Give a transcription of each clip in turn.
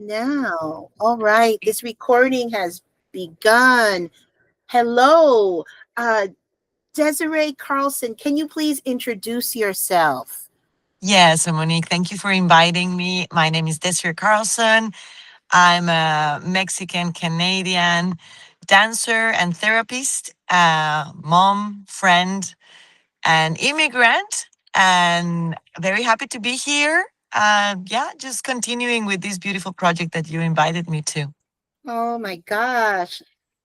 Now, all right, this recording has begun. Hello, uh, Desiree Carlson. Can you please introduce yourself? Yes, Monique, thank you for inviting me. My name is Desiree Carlson. I'm a Mexican Canadian dancer and therapist, mom, friend, and immigrant, and very happy to be here. Yeah, just continuing with this beautiful project that you invited me to. Oh my gosh.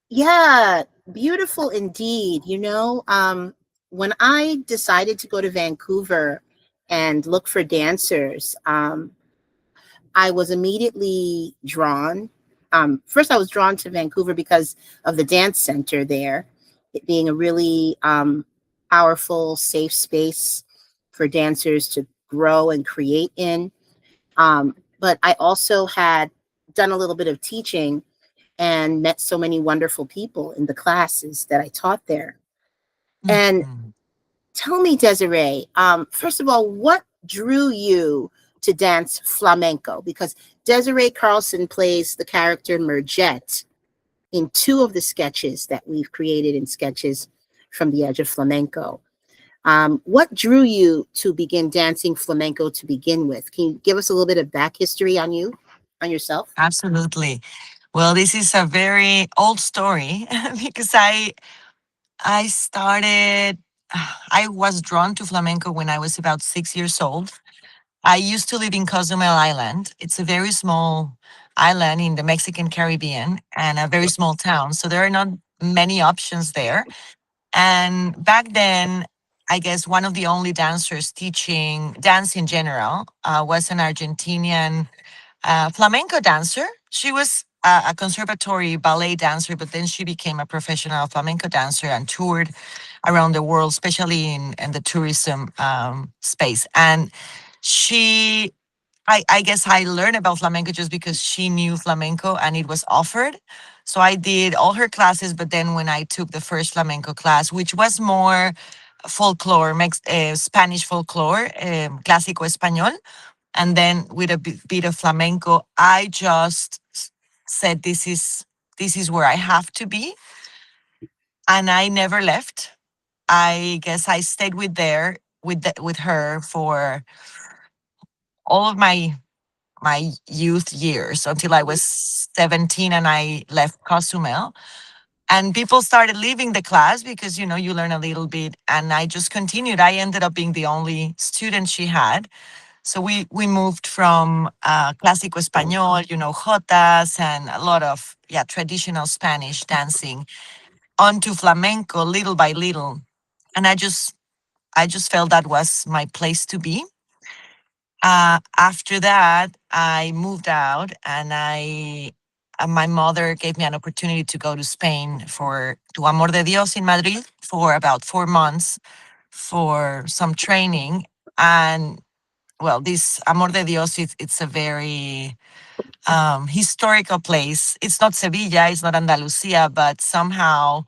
Yeah, beautiful indeed. When I decided to go to Vancouver and look for dancers, I was immediately drawn. First, I was drawn to Vancouver because of the dance center there, it being a really powerful, safe space for dancers to grow and create in. But I also had done a little bit of teaching and met so many wonderful people in the classes that I taught there. And Mhm. tell me, Desiree, first of all, what drew you to dance flamenco? Because Desiree Carlson plays the character Mergette in two of the sketches that we've created in sketches from the Edge of Flamenco. What drew you to begin dancing flamenco to begin with? Can you give us a little bit of back history on you, on yourself? Absolutely. Well, this is a very old story because I started, I was drawn to flamenco when I was about 6 years old. I used to live in Cozumel Island. It's a very small island in the Mexican Caribbean and a very small town. So there are not many options there. And back then, I guess one of the only dancers teaching dance in general was an Argentinian flamenco dancer. She was a conservatory ballet dancer, but then she became a professional flamenco dancer and toured around the world, especially in the tourism space. And she, I guess I learned about flamenco just because she knew flamenco and it was offered. So I did all her classes, but then when I took the first flamenco class, which was more folklore, Spanish folklore, clásico español, and then with a bit of flamenco, I just said, this is where I have to be, and I never left. I guess I stayed with her for all of my youth years until I was 17 and I left Cozumel. And people started leaving the class because, you learn a little bit. And I just continued. I ended up being the only student she had. So we moved from Clásico Español, jotas and a lot of, yeah, traditional Spanish dancing onto flamenco little by little. And I just felt that was my place to be. After that, I moved out, and my mother gave me an opportunity to go to Spain to Amor de Dios in Madrid for about 4 months for some training. And well, this Amor de Dios, it's a very historical place. It's not Sevilla, it's not Andalusia, but somehow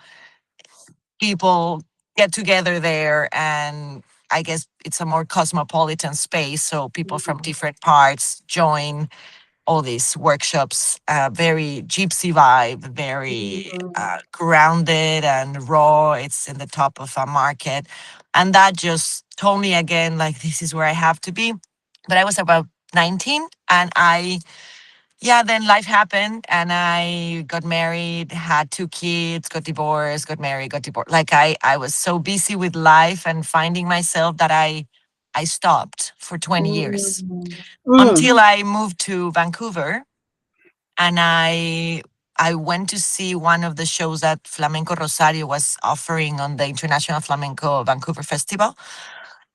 people get together there, and I guess it's a more cosmopolitan space. So people from different parts join all these workshops. Very gypsy vibe, very grounded and raw. It's in the top of a market. And that just told me again, like, this is where I have to be. But I was about 19, and yeah, then life happened, and I got married, had 2 kids, got divorced, got married, got divorced. Like I was so busy with life and finding myself that I stopped for 20 years Mm. until I moved to Vancouver, and I went to see one of the shows that Flamenco Rosario was offering on the International Flamenco Vancouver Festival,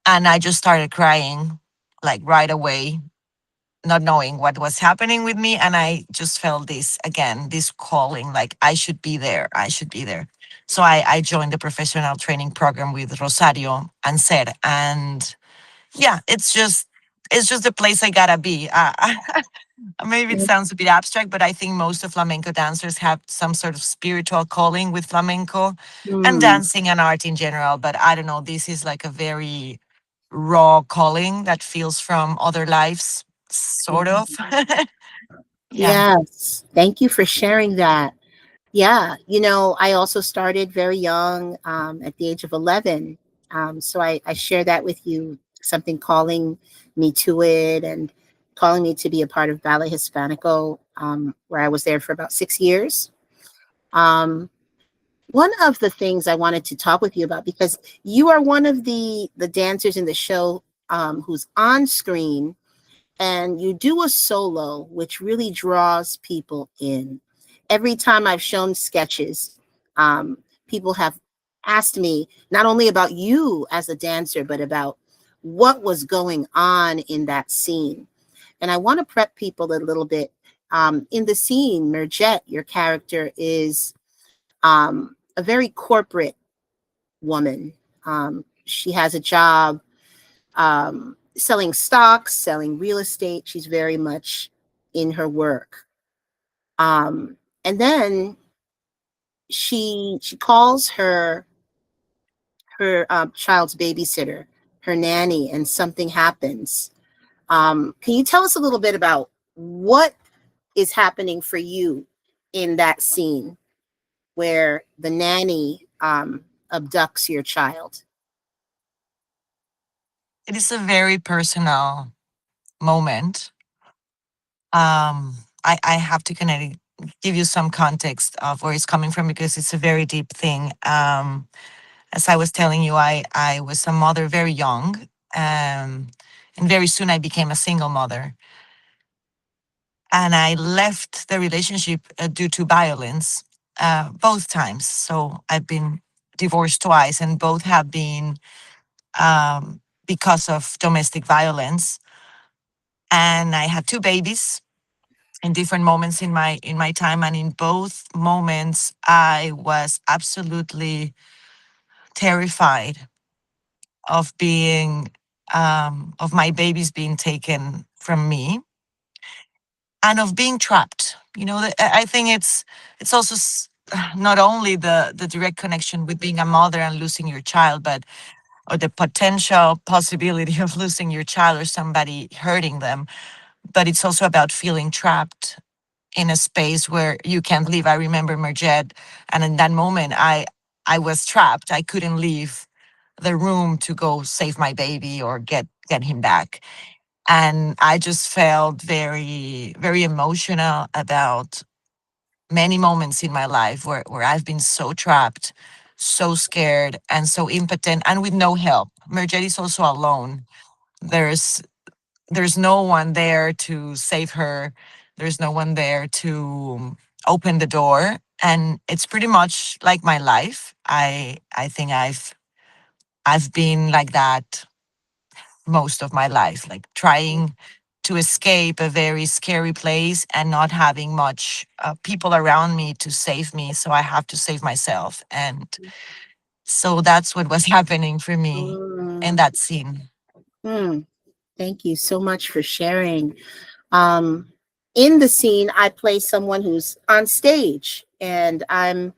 and I just started crying like right away, not knowing what was happening with me. And I just felt this again, this calling, like I should be there. I should be there. So I joined the professional training program with Rosario and said, and yeah, it's just the place I gotta be. Maybe it sounds a bit abstract, but I think most of flamenco dancers have some sort of spiritual calling with flamenco and Mm. dancing and art in general. But I don't know, this is like a very raw calling that feels from other lives, sort of. Yeah. Yes. Thank you for sharing that. Yeah. I also started very young, at the age of 11. So I share that with you, something calling me to it and calling me to be a part of Ballet Hispanico, where I was there for about 6 years. Um, One of the things I wanted to talk with you about, because you are one of the dancers in the show, who's on screen, and you do a solo which really draws people in. Every time I've shown sketches, people have asked me not only about you as a dancer, but about what was going on in that scene. And I want to prep people a little bit. In the scene, Mergette, your character, is a very corporate woman. She has a job, selling stocks, selling real estate. She's very much in her work. And then she calls her child's babysitter, her nanny, and something happens. Can you tell us a little bit about what is happening for you in that scene where the nanny abducts your child? It is a very personal moment. I have to kind of give you some context of where it's coming from because it's a very deep thing. As I was telling you, I was a mother very young, and very soon I became a single mother. And I left the relationship due to violence both times. So I've been divorced twice, and both have been because of domestic violence. And I had two babies in different moments in my time, and in both moments I was absolutely terrified of being of my babies being taken from me and of being trapped. I think it's also not only the direct connection with being a mother and losing your child, but or the potential possibility of losing your child or somebody hurting them, but it's also about feeling trapped in a space where you can't leave. I remember Mergette, and in that moment, I was trapped. I couldn't leave the room to go save my baby or get him back, and I just felt very very emotional about many moments in my life where I've been so trapped, so scared, and so impotent, and with no help. Mergette is also alone. There's there's no one there to save her. There's no one there to open the door. And it's pretty much like my life. I think I've been like that most of my life, like trying to escape a very scary place and not having much people around me to save me. So I have to save myself. And so that's what was happening for me in Mm, that scene. hmm. Thank you so much for sharing. Um, in the scene, I play someone who's on stage, and I'm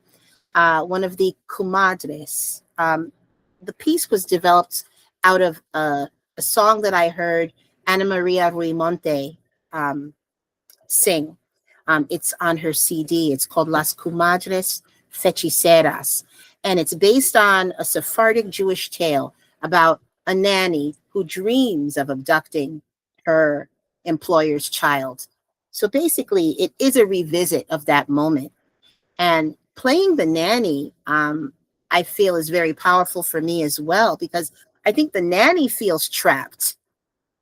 one of the Cumadres. The piece was developed out of a song that I heard Ana Maria Ruimonte um, sing. It's on her CD. It's called Las Cumadres Fechiceras. And it's based on a Sephardic Jewish tale about a nanny who dreams of abducting her employer's child. So basically, it is a revisit of that moment. And playing the nanny, I feel, is very powerful for me as well, because I think the nanny feels trapped.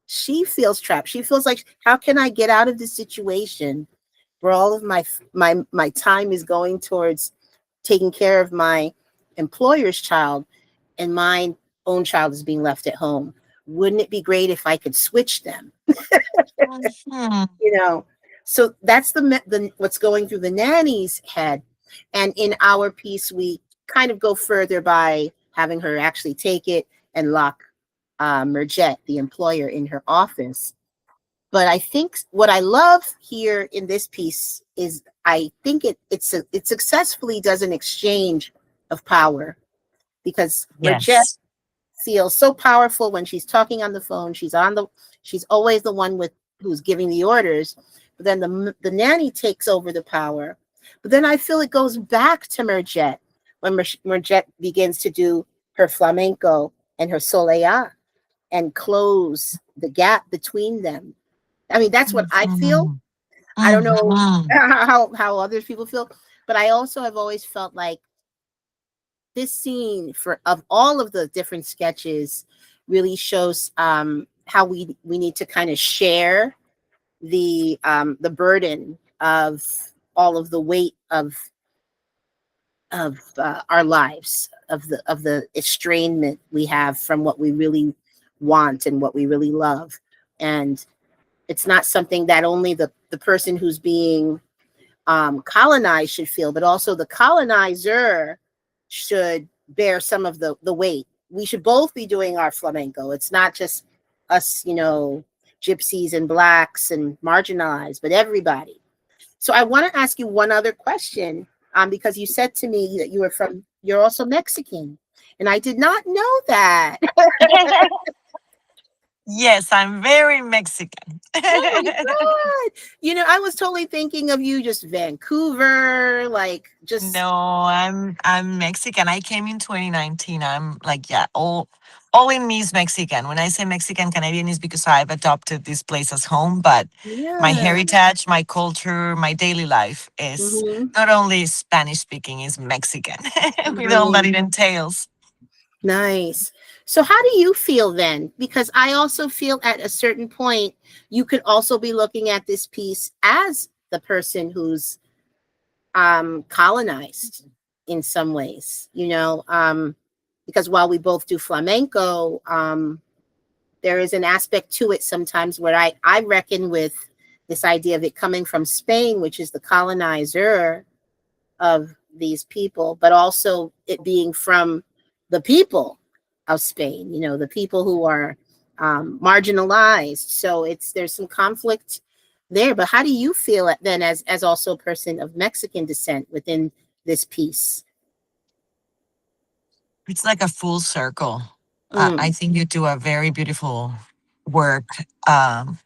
She feels trapped. She feels like, how can I get out of this situation where all of my time is going towards taking care of my employer's child, and my own child is being left at home? Wouldn't it be great if I could switch them? Mhm. you know so that's the what's going through the nanny's head. And in our piece, we kind of go further by having her actually take it and lock Mergette, the employer, in her office. But I think what I love here in this piece is, I think it successfully does an exchange of power, because Mergette Yes. feels so powerful when she's talking on the phone. She's always the one with who's giving the orders. but then the nanny takes over the power. But then I feel it goes back to Mergette when Mergette begins to do her flamenco and her soleá and close the gap between them. I mean, that's what I feel. Mhm. I don't know Mhm. how other people feel, but I also have always felt like this scene for of all of the different sketches really shows how we need to kind of share the burden of all of the weight of our lives, of the estrangement we have from what we really want and what we really love. And it's not something that only the person who's being colonized should feel, but also the colonizer should bear some of the weight. We should both be doing our flamenco. It's not just us, gypsies and blacks and marginalized, but everybody. So I want to ask you one other question, because you said to me that you're also Mexican, and I did not know that. Yes, I'm very Mexican. Oh my God. I was totally thinking of you just Vancouver, like just, No, I'm Mexican. I came in 2019. I'm like, yeah, all in me is Mexican. When I say Mexican Canadian is because I've adopted this place as home, but my yeah. heritage, my culture, my daily life is Hmm. not only Spanish speaking, is Mexican with all that Nice. it entails. Nice. So how do you feel then? Because I also feel at a certain point, you could also be looking at this piece as the person who's colonized in some ways, because while we both do flamenco, there is an aspect to it sometimes where I reckon with this idea of it coming from Spain, which is the colonizer of these people, but also it being from the people of Spain, the people who are marginalized. So there's some conflict there. But how do you feel then, as also a person of Mexican descent within this piece? It's like a full circle. I Mm, think you do a very beautiful work, um,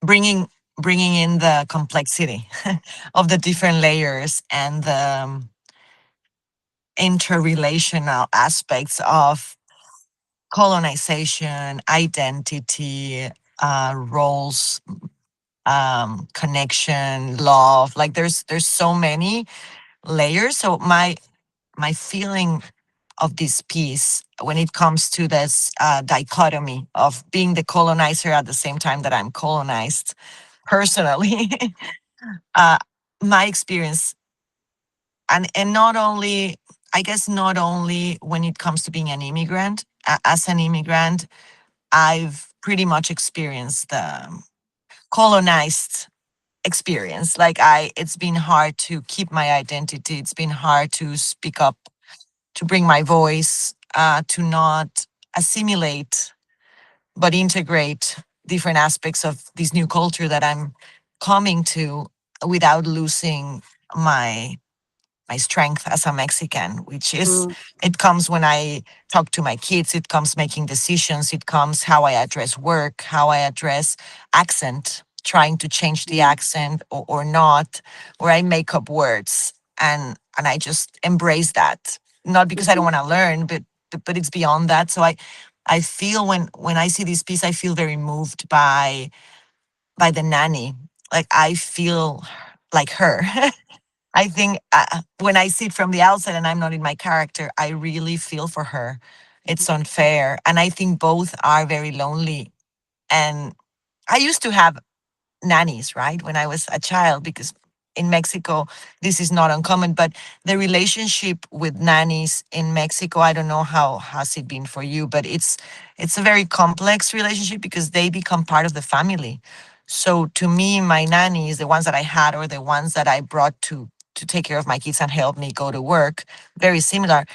bringing bringing in the complexity of the different layers and the interrelational aspects of colonization, identity, roles, connection, love. Like there's so many layers. So my feeling of this piece when it comes to this dichotomy of being the colonizer at the same time that I'm colonized personally, uh, my experience, and not only, I guess, not only when it comes to being an immigrant. As an immigrant, I've pretty much experienced the colonized experience. Like it's been hard to keep my identity. It's been hard to speak up, to bring my voice, to not assimilate, but integrate different aspects of this new culture that I'm coming to without losing my my strength as a Mexican, which is, mm, it comes when I talk to my kids, it comes making decisions, it comes how I address work, how I address accent, trying to change the accent or not, or I make up words and I just embrace that. Not because I don't mhm, want to learn, but it's beyond that. So I feel when I see this piece, I feel very moved by the nanny. Like I feel like her. I think when I see it from the outside and I'm not in my character, I really feel for her. It's unfair. And I think both are very lonely. And I used to have nannies, right, when I was a child, because in Mexico, this is not uncommon. But the relationship with nannies in Mexico, I don't know how has it been for you, but it's a very complex relationship because they become part of the family. So to me, my nannies, the ones that I had or the ones that I brought to take care of my kids and help me go to work, very similar.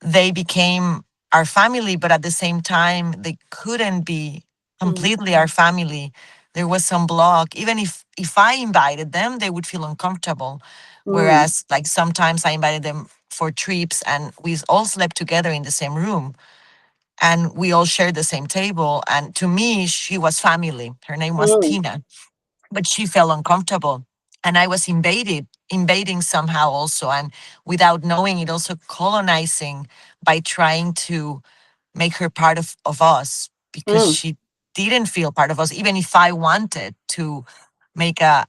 They became our family, but at the same time, they couldn't be mm, completely our family. There was some block. Even if I invited them, they would feel uncomfortable. mm, Whereas, like sometimes I invited them for trips, and we all slept together in the same room, and we all shared the same table. And to me, she was family. Her name was mm, Tina, but she felt uncomfortable. And I was invading somehow also, and without knowing it, also colonizing by trying to make her part of us because Mm, she didn't feel part of us, even if I wanted to make a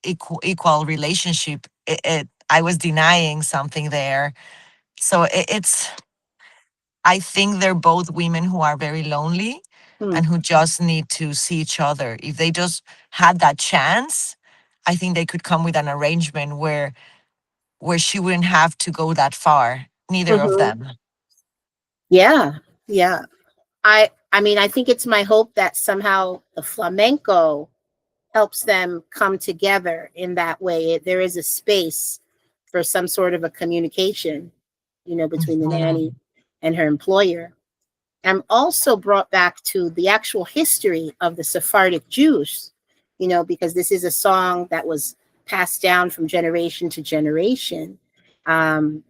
equal relationship. I was denying something there. So it's, I think they're both women who are very lonely mm, and who just need to see each other. If they just had that chance, I think they could come with an arrangement where she wouldn't have to go that far. Neither of mhm. them. Yeah, yeah. I mean, I think it's my hope that somehow the flamenco helps them come together in that way. There is a space for some sort of a communication, between the nanny Mhm. and her employer. I'm also brought back to the actual history of the Sephardic Jews, because this is a song that was passed down from generation to generation. Um,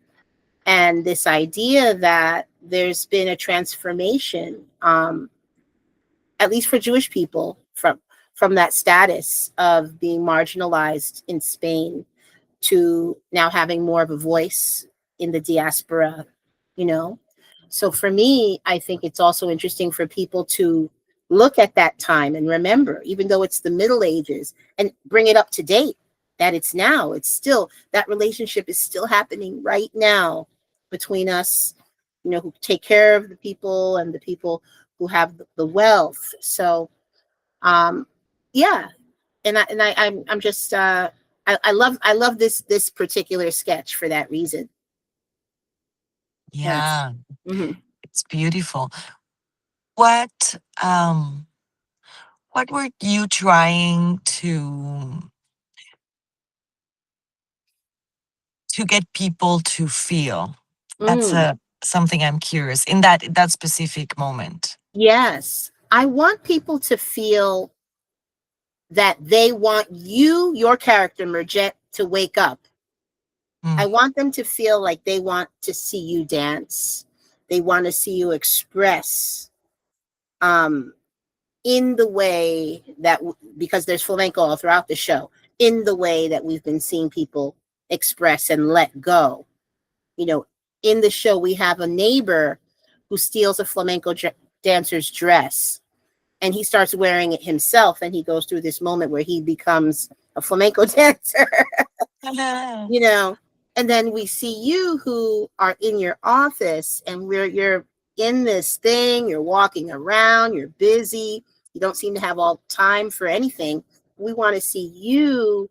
and this idea that there's been a transformation, at least for Jewish people, from that status of being marginalized in Spain to now having more of a voice in the diaspora, you know? So for me, I think it's also interesting for people to look at that time and remember, even though it's the Middle Ages, and bring it up to date, that it's now, it's still, that relationship is still happening right now between us, who take care of the people and the people who have the wealth. So, um, yeah, I'm just I love this particular sketch for that reason. Yes. Yeah, Hmm. it's beautiful. What um what were you trying to get people to feel? That's Mm. something I'm curious in that specific moment. Yes, I want people to feel that they want your character Mergette, to wake up. Mm, I want them to feel like they want to see you dance. They want to see you express, um, in the way that because there's flamenco all throughout the show, in the way that we've been seeing people express and let go. You know, in the show we have a neighbor who steals a flamenco dancer's dress, and he starts wearing it himself, and he goes through this moment where he becomes a flamenco dancer. you know and then we see you who are in your office, and you're in this thing, you're walking around, you're busy, you don't seem to have all time for anything. We want to see you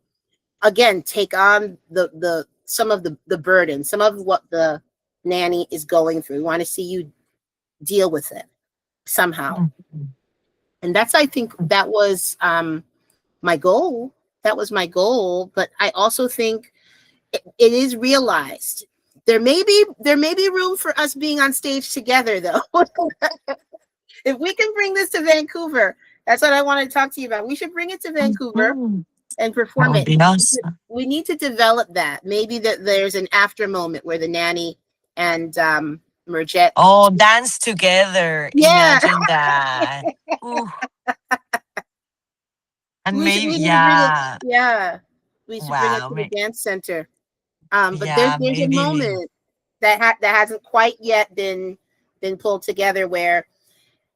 again take on the some of the burden, some of what the nanny is going through. We want to see you deal with it somehow. mm, And that's, I think, that was my goal. That was my goal. But I also think it is realized there may be room for us being on stage together, though. If we can bring this to Vancouver, that's what I want to talk to you about. We should bring it to Vancouver mhm. and That perform would it. be awesome. We need to develop that. Maybe that there's an after moment where the nanny and Mergette. Oh, dance together. Yeah, Imagine that. Ooh, and maybe, we need to bring it. yeah. Yeah, we should bring it Wow. to the dance center. But Yeah, there's a maybe. moment that hasn't quite yet been pulled together where,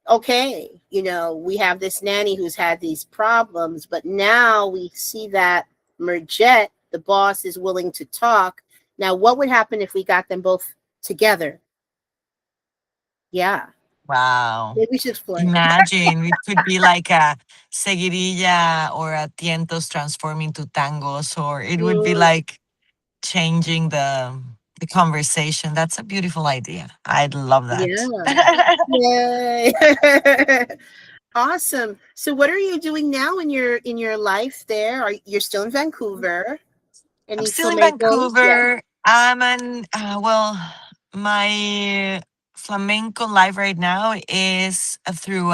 okay, we have this nanny who's had these problems, but now we see that Mergette, the boss, is willing to talk. Now, what would happen if we got them both together? Yeah, Wow. maybe we should explore it. Imagine it could be like a seguirilla or a tientos transforming to tangos, or it would be Mm, like changing the conversation. That's a beautiful idea. I'd love that. yeah. Yay. Awesome. So what are you doing now in your life there? You're still in Vancouver? I'm Any still in flamencos? Yeah. Vancouver. I'm an well, my flamenco life right now is through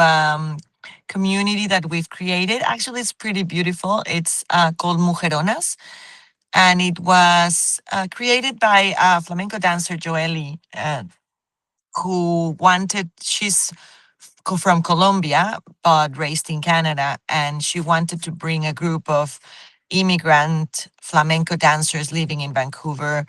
community that we've created. Actually, it's pretty beautiful. It's called Mujeronas, and it was created by flamenco dancer Joely, who wanted. She's from Colombia, but raised in Canada. And she wanted to bring a group of immigrant flamenco dancers living in Vancouver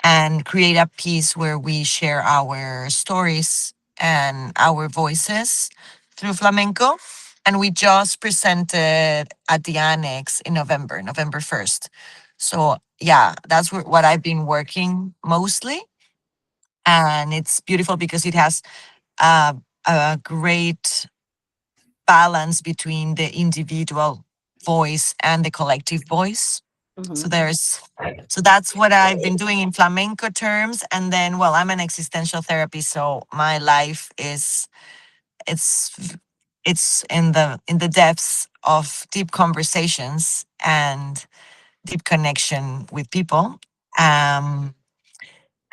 and create a piece where we share our stories and our voices through flamenco. And we just presented at the Annex in November, November 1st. So, yeah, that's what I've been working mostly. And it's beautiful because it has uh, a great balance between the individual voice and the collective voice. So Mhm. there's so that's what I've been doing in flamenco terms. And then, well, I'm an existential therapist, so my life is it's it's in the depths of deep conversations and deep connection with people. Um,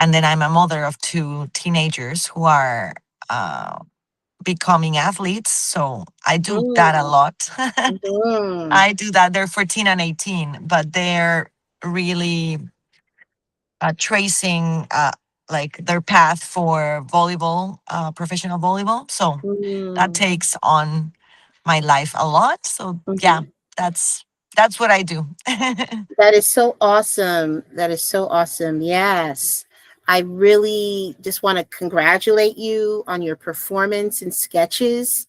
and then I'm a mother of two teenagers who are uh, becoming athletes. So I do that a Mm. lot. Mhm. I do that. They're 14 and 18, but they're really tracing like their path for volleyball, professional volleyball. So that Mm. takes on my life a lot. So yeah, Mhm. that's that's what I do. That is so awesome. That is so awesome. Yes. I really just want to congratulate you on your performance and sketches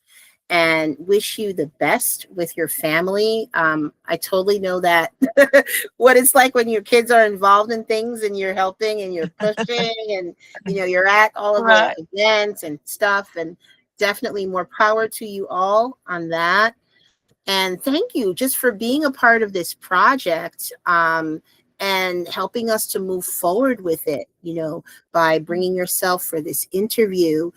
and wish you the best with your family. I totally know that what it's like when your kids are involved in things and you're helping and you're pushing and you're at all of the Right. events and stuff, and definitely more power to you all on that. And thank you just for being a part of this project, and helping us to move forward with it, by bringing yourself for this interview,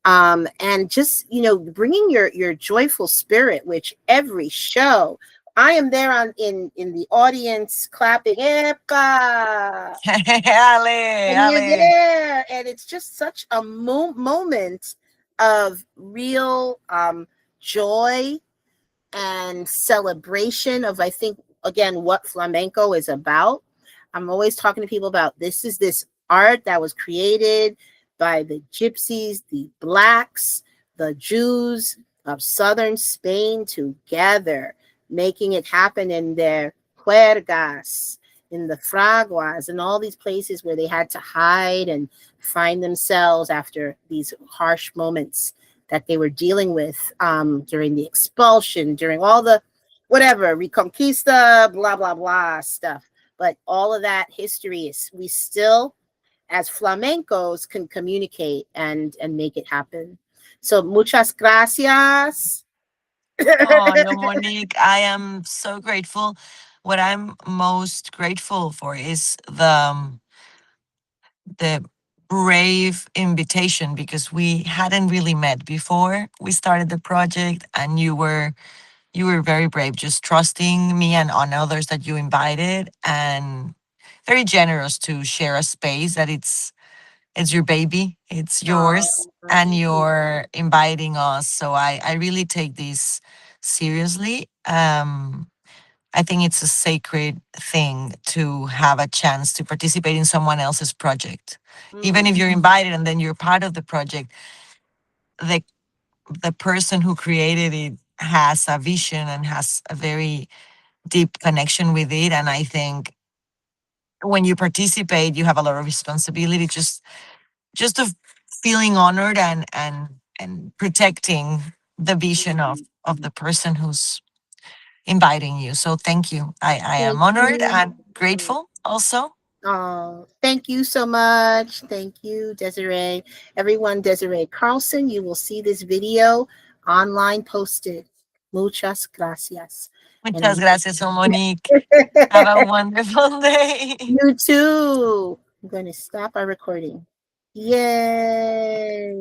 and just bringing your joyful spirit, which every show I am there in the audience clapping, Epa, Ale, and you're ale. there, and it's just such a moment of real joy and celebration of, I think, again, what flamenco is about. I'm always talking to people about this art that was created by the gypsies, the blacks, the Jews of southern Spain together, making it happen in their huergas, in the fraguas, and all these places where they had to hide and find themselves after these harsh moments that they were dealing with, during the expulsion, during all the whatever, Reconquista, blah, blah, blah stuff. But all of that history is, we still, as flamencos, can communicate and make it happen. So muchas gracias. Oh, no, Monique, I am so grateful. What I'm most grateful for is the brave invitation because we hadn't really met before we started the project, and you were very brave, just trusting me and on others that you invited, and very generous to share a space that it's your baby, it's yours, Oh, and thank you. you're inviting us. So I really take this seriously. I think it's a sacred thing to have a chance to participate in someone else's project. Even if Mm, you're invited and then you're part of the project, the the person who created it has a vision and has a very deep connection with it. And I think when you participate, you have a lot of responsibility, just of feeling honored and protecting the vision of the person who's inviting you. So thank you. I thank am honored you. and grateful also. Oh, thank you so much. Thank you, Desiree. Everyone, Desiree Carlson, you will see this video online posted. Muchas gracias. Muchas And gracias, Monique. Have a wonderful day. you too. I'm going to stop our recording. Yay.